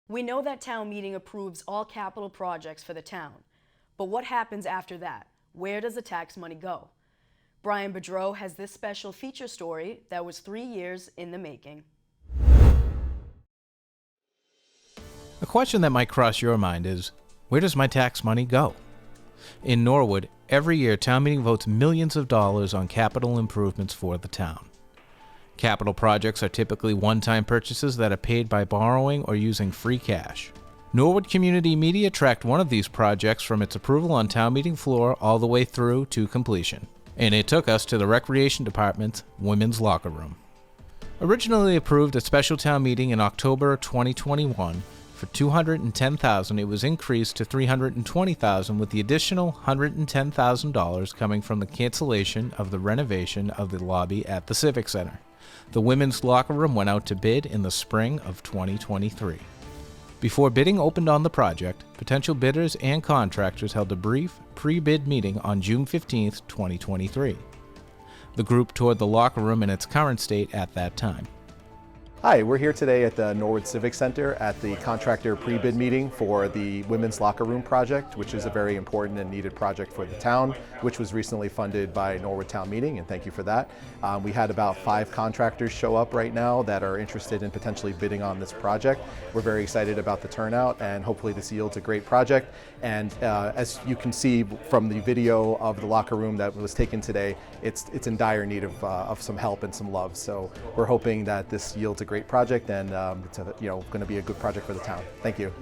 We know that town meeting approves all capital projects for the town, but what happens after that? Where does the tax money go? Brian Boudreau has this special feature story that was 3 years in the making. A question that might cross your mind is, where does my tax money go? In Norwood, every year town meeting votes millions of dollars on capital improvements for the town. Capital projects are typically one-time purchases that are paid by borrowing or using free cash. Norwood Community Media tracked one of these projects from its approval on town meeting floor all the way through to completion. And it took us to the Recreation Department's women's locker room. Originally approved at special town meeting in October 2021 for $210,000, it was increased to $320,000 with the additional $110,000 coming from the cancellation of the renovation of the lobby at the Civic Center. The women's locker room went out to bid in the spring of 2023. Before bidding opened on the project, potential bidders and contractors held a brief pre-bid meeting on June 15, 2023. The group toured the locker room in its current state at that time. Hi, we're here today at the Norwood Civic Center at the contractor pre-bid meeting for the Women's Locker Room project, which is a very important and needed project for the town, which was recently funded by Norwood Town Meeting, and thank you for that. We had about 5 contractors show up right now that are interested in potentially bidding on this project. We're very excited about the turnout, and hopefully this yields a great project. And as you can see from the video of the locker room that was taken today, it's in dire need of some help and some love. So we're hoping that this yields a great project, and it's going to be a good project for the town. Thank you.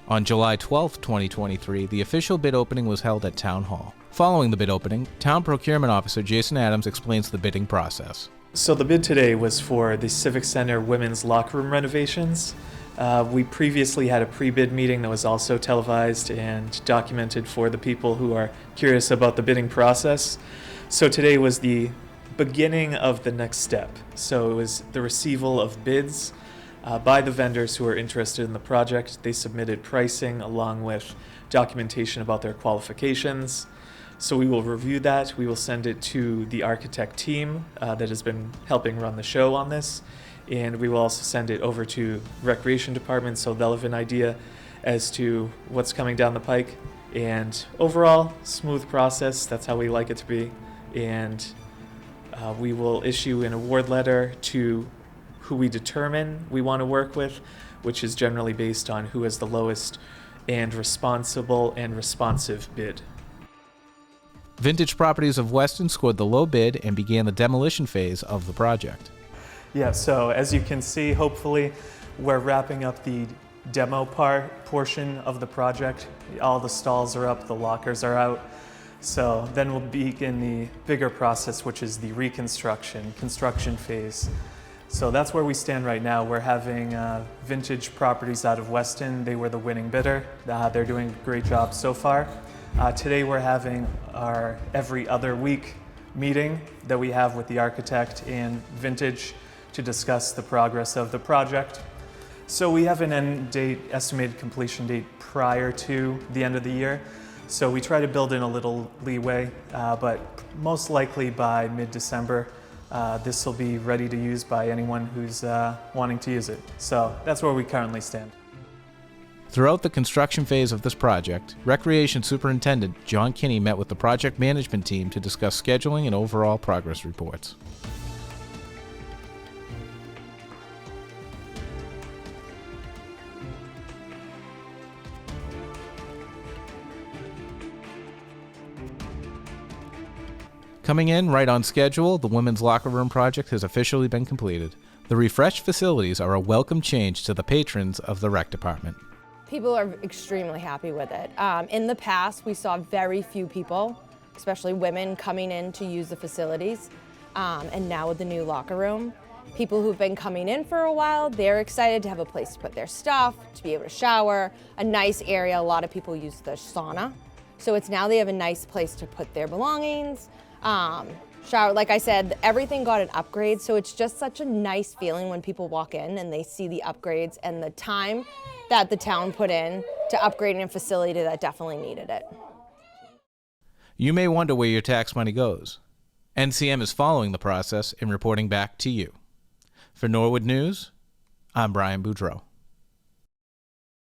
On July 12, 2023, the official bid opening was held at Town Hall. Following the bid opening, Town Procurement Officer Jason Adams explains the bidding process. So the bid today was for the Civic Center women's locker room renovations. We previously had a pre-bid meeting that was also televised and documented for the people who are curious about the bidding process. So today was the beginning of the next step. So it was the receival of bids by the vendors who are interested in the project. They submitted pricing along with documentation about their qualifications. So we will review that. We will send it to the architect team that has been helping run the show on this. And we will also send it over to Recreation Department so they'll have an idea as to what's coming down the pike. And overall, smooth process. That's how we like it to be. And we will issue an award letter to who we determine we want to work with, which is generally based on who has the lowest and responsible and responsive bid. Vintage Properties of Weston scored the low bid and began the demolition phase of the project. Yeah, so as you can see, hopefully we're wrapping up the demo portion of the project. All the stalls are up, the lockers are out. So then we'll begin the bigger process, which is the construction phase. So that's where we stand right now. We're having Vintage Properties out of Weston. They were the winning bidder. They're doing a great job so far. Today we're having our every other week meeting that we have with the architect and Vintage to discuss the progress of the project. So we have an end date, estimated completion date prior to the end of the year. So we try to build in a little leeway, but most likely by mid-December, this will be ready to use by anyone who's wanting to use it. So that's where we currently stand. Throughout the construction phase of this project, Recreation Superintendent John Kinney met with the project management team to discuss scheduling and overall progress reports. Coming in right on schedule, the Women's Locker Room project has officially been completed. The refreshed facilities are a welcome change to the patrons of the Rec Department. People are extremely happy with it. In the past, we saw very few people, especially women, coming in to use the facilities. And now with the new locker room, people who've been coming in for a while, they're excited to have a place to put their stuff, to be able to shower, a nice area. A lot of people use the sauna. So it's now they have a nice place to put their belongings, shower. Like I said, everything got an upgrade, so it's just such a nice feeling when people walk in and they see the upgrades and the time that the town put in to upgrading a facility that definitely needed it. You may wonder where your tax money goes. NCM is following the process and reporting back to you. For Norwood News, I'm Brian Boudreau.